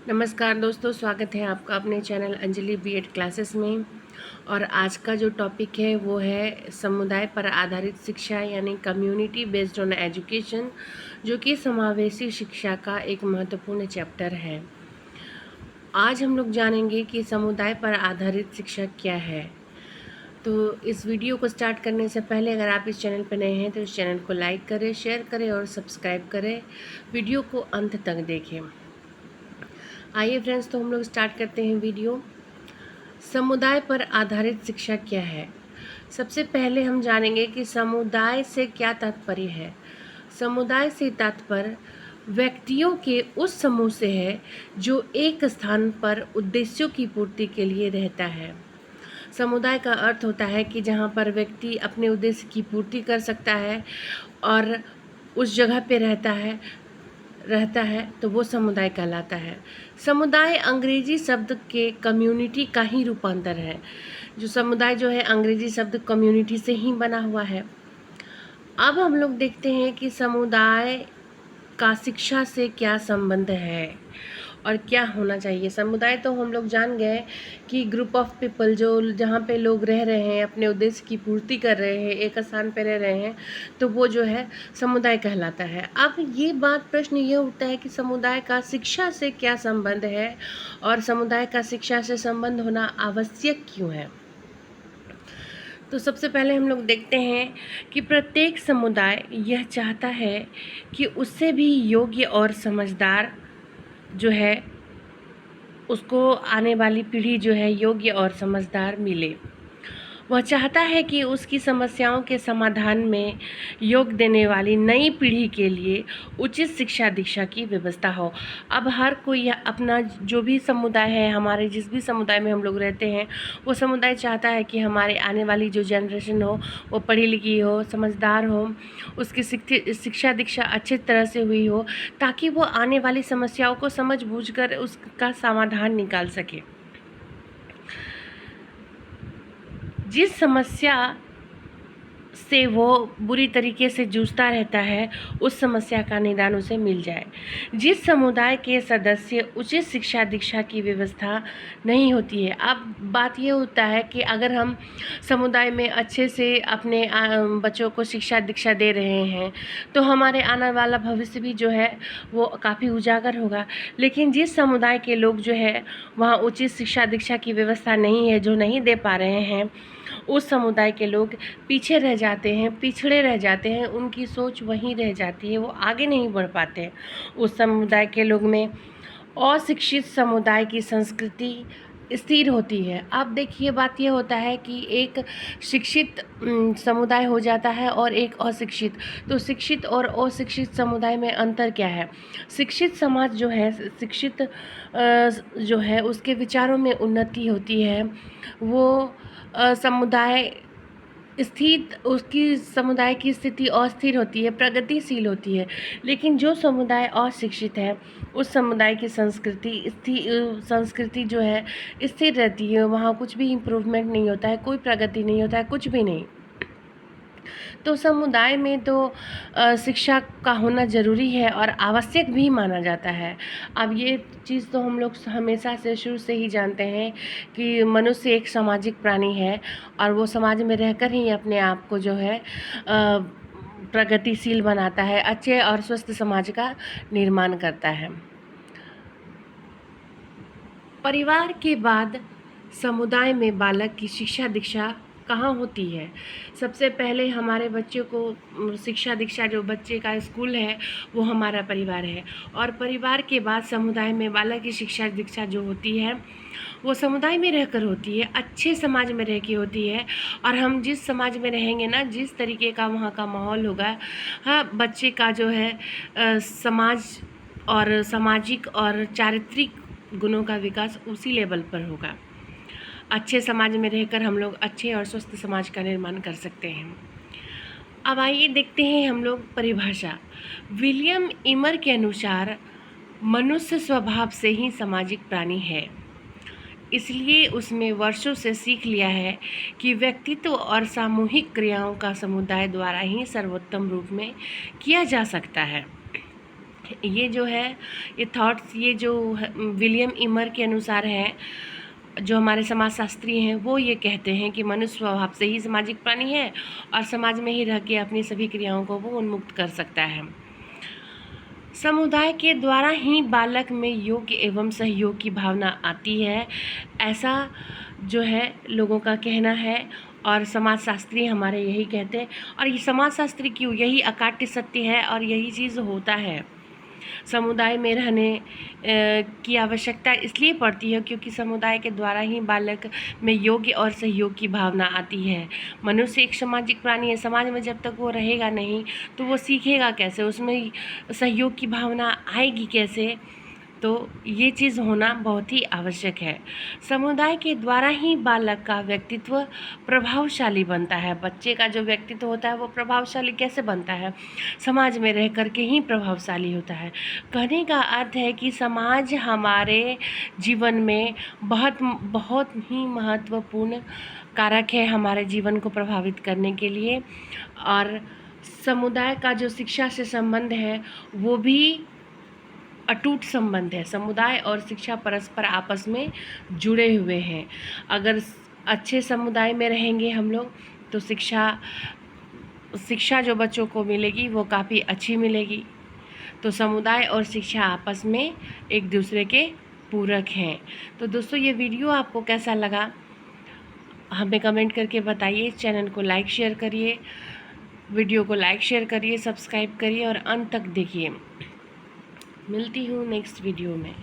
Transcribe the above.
नमस्कार दोस्तों, स्वागत है आपका अपने चैनल अंजलि बीएड क्लासेस में। और आज का जो टॉपिक है वो है समुदाय पर आधारित शिक्षा यानी कम्युनिटी बेस्ड ऑन एजुकेशन, जो कि समावेशी शिक्षा का एक महत्वपूर्ण चैप्टर है। आज हम लोग जानेंगे कि समुदाय पर आधारित शिक्षा क्या है। तो इस वीडियो को स्टार्ट करने से पहले अगर आप इस चैनल पर नए हैं तो इस चैनल को लाइक करें, शेयर करें और सब्सक्राइब करें। वीडियो को अंत तक देखें। आइए फ्रेंड्स, तो हम लोग स्टार्ट करते हैं वीडियो। समुदाय पर आधारित शिक्षा क्या है। सबसे पहले हम जानेंगे कि समुदाय से क्या तात्पर्य है। समुदाय से तात्पर्य व्यक्तियों के उस समूह से है जो एक स्थान पर उद्देश्यों की पूर्ति के लिए रहता है। समुदाय का अर्थ होता है कि जहाँ पर व्यक्ति अपने उद्देश्य की पूर्ति कर सकता है और उस जगह पे रहता है तो वो समुदाय कहलाता है। समुदाय अंग्रेजी शब्द के कम्युनिटी का ही रूपांतर है। जो समुदाय जो है अंग्रेजी शब्द कम्युनिटी से ही बना हुआ है। अब हम लोग देखते हैं कि समुदाय का शिक्षा से क्या संबंध है और क्या होना चाहिए। समुदाय तो हम लोग जान गए कि ग्रुप ऑफ पीपल जो जहाँ पे लोग रह रहे हैं, अपने उद्देश्य की पूर्ति कर रहे हैं, एक स्थान पे रह रहे हैं, तो वो जो है समुदाय कहलाता है। अब ये बात प्रश्न ये उठता है कि समुदाय का शिक्षा से क्या संबंध है और समुदाय का शिक्षा से संबंध होना आवश्यक क्यों है। तो सबसे पहले हम लोग देखते हैं कि प्रत्येक समुदाय यह चाहता है कि उससे भी योग्य और समझदार जो है उसको आने वाली पीढ़ी जो है योग्य और समझदार मिले। वह चाहता है कि उसकी समस्याओं के समाधान में योग देने वाली नई पीढ़ी के लिए उचित शिक्षा दीक्षा की व्यवस्था हो। अब हर कोई अपना जो भी समुदाय है, हमारे जिस भी समुदाय में हम लोग रहते हैं, वो समुदाय चाहता है कि हमारे आने वाली जो जनरेशन हो वो पढ़ी लिखी हो, समझदार हो, उसकी शिक्षा दीक्षा अच्छी तरह से हुई हो, ताकि वो आने वाली समस्याओं को समझ बूझ कर उसका समाधान निकाल सके। जिस समस्या से वो बुरी तरीके से जूझता रहता है उस समस्या का निदान उसे मिल जाए। जिस समुदाय के सदस्य उचित शिक्षा दीक्षा की व्यवस्था नहीं होती है। अब बात ये होता है कि अगर हम समुदाय में अच्छे से अपने बच्चों को शिक्षा दीक्षा दे रहे हैं तो हमारे आने वाला भविष्य भी जो है वो काफ़ी उजागर होगा। लेकिन जिस समुदाय के लोग जो है वहाँ उचित शिक्षा दीक्षा की व्यवस्था नहीं है, जो नहीं दे पा रहे हैं, उस समुदाय के लोग पीछे रह जाते हैं, पिछड़े रह जाते हैं, उनकी सोच वहीं रह जाती है, वो आगे नहीं बढ़ पाते हैं। उस समुदाय के लोग में अशिक्षित समुदाय की संस्कृति स्थिर होती है। अब देखिए, बात ये होता है कि एक शिक्षित समुदाय हो जाता है और एक अशिक्षित। तो शिक्षित और अशिक्षित समुदाय में अंतर क्या है। शिक्षित समाज जो है, शिक्षित जो है उसके विचारों में उन्नति होती है, वो समुदाय स्थित उसकी समुदाय की स्थिति अस्थिर होती है, प्रगतिशील होती है। लेकिन जो समुदाय अशिक्षित है उस समुदाय की संस्कृति जो है स्थिर रहती है, वहाँ कुछ भी इम्प्रूवमेंट नहीं होता है, कोई प्रगति नहीं होता है, कुछ भी नहीं। तो समुदाय में तो शिक्षा का होना ज़रूरी है और आवश्यक भी माना जाता है। अब ये चीज़ तो हम लोग हमेशा से शुरू से ही जानते हैं कि मनुष्य एक सामाजिक प्राणी है और वो समाज में रहकर ही अपने आप को जो है प्रगतिशील बनाता है, अच्छे और स्वस्थ समाज का निर्माण करता है। परिवार के बाद समुदाय में बालक की शिक्षा दीक्षा कहाँ होती है। सबसे पहले हमारे बच्चों को शिक्षा दीक्षा, जो बच्चे का स्कूल है वो हमारा परिवार है। और परिवार के बाद समुदाय में बालक की शिक्षा दीक्षा जो होती है वो समुदाय में रहकर होती है, अच्छे समाज में रह के होती है। और हम जिस समाज में रहेंगे ना, जिस तरीके का वहाँ का माहौल होगा, हाँ, बच्चे का जो है समाज और सामाजिक और चारित्रिक गुणों का विकास उसी लेवल पर होगा। अच्छे समाज में रहकर हम लोग अच्छे और स्वस्थ समाज का निर्माण कर सकते हैं। अब आइए देखते हैं हम लोग परिभाषा। विलियम इमर के अनुसार मनुष्य स्वभाव से ही सामाजिक प्राणी है, इसलिए उसने वर्षों से सीख लिया है कि व्यक्तित्व और सामूहिक क्रियाओं का समुदाय द्वारा ही सर्वोत्तम रूप में किया जा सकता है। ये जो है, ये थॉट्स, ये जो विलियम इमर के अनुसार है, जो हमारे समाजशास्त्री हैं, वो ये कहते हैं कि मनुष्य स्वभाव से ही सामाजिक प्राणी है और समाज में ही रह के अपनी सभी क्रियाओं को वो उन्मुक्त कर सकता है। समुदाय के द्वारा ही बालक में योग्य एवं सहयोग की भावना आती है, ऐसा जो है लोगों का कहना है और समाजशास्त्री हमारे यही कहते हैं। और ये समाजशास्त्री क्यों, यही अकाट्य सत्य है और यही चीज़ होता है। समुदाय में रहने की आवश्यकता इसलिए पड़ती है क्योंकि समुदाय के द्वारा ही बालक में योग्य और सहयोग की भावना आती है। मनुष्य एक सामाजिक प्राणी है, समाज में जब तक वो रहेगा नहीं तो वो सीखेगा कैसे, उसमें सहयोग की भावना आएगी कैसे। तो ये चीज़ होना बहुत ही आवश्यक है। समुदाय के द्वारा ही बालक का व्यक्तित्व प्रभावशाली बनता है। बच्चे का जो व्यक्तित्व होता है वो प्रभावशाली कैसे बनता है, समाज में रह कर के ही प्रभावशाली होता है। कहने का अर्थ है कि समाज हमारे जीवन में बहुत बहुत ही महत्वपूर्ण कारक है हमारे जीवन को प्रभावित करने के लिए। और समुदाय का जो शिक्षा से संबंध है वो भी अटूट संबंध है। समुदाय और शिक्षा परस्पर आपस में जुड़े हुए हैं। अगर अच्छे समुदाय में रहेंगे हम लोग तो शिक्षा जो बच्चों को मिलेगी वो काफ़ी अच्छी मिलेगी। तो समुदाय और शिक्षा आपस में एक दूसरे के पूरक हैं। तो दोस्तों, ये वीडियो आपको कैसा लगा हमें कमेंट करके बताइए। चैनल को लाइक शेयर करिए, वीडियो को लाइक शेयर करिए, सब्सक्राइब करिए और अंत तक देखिए। मिलती हूँ नेक्स्ट वीडियो में।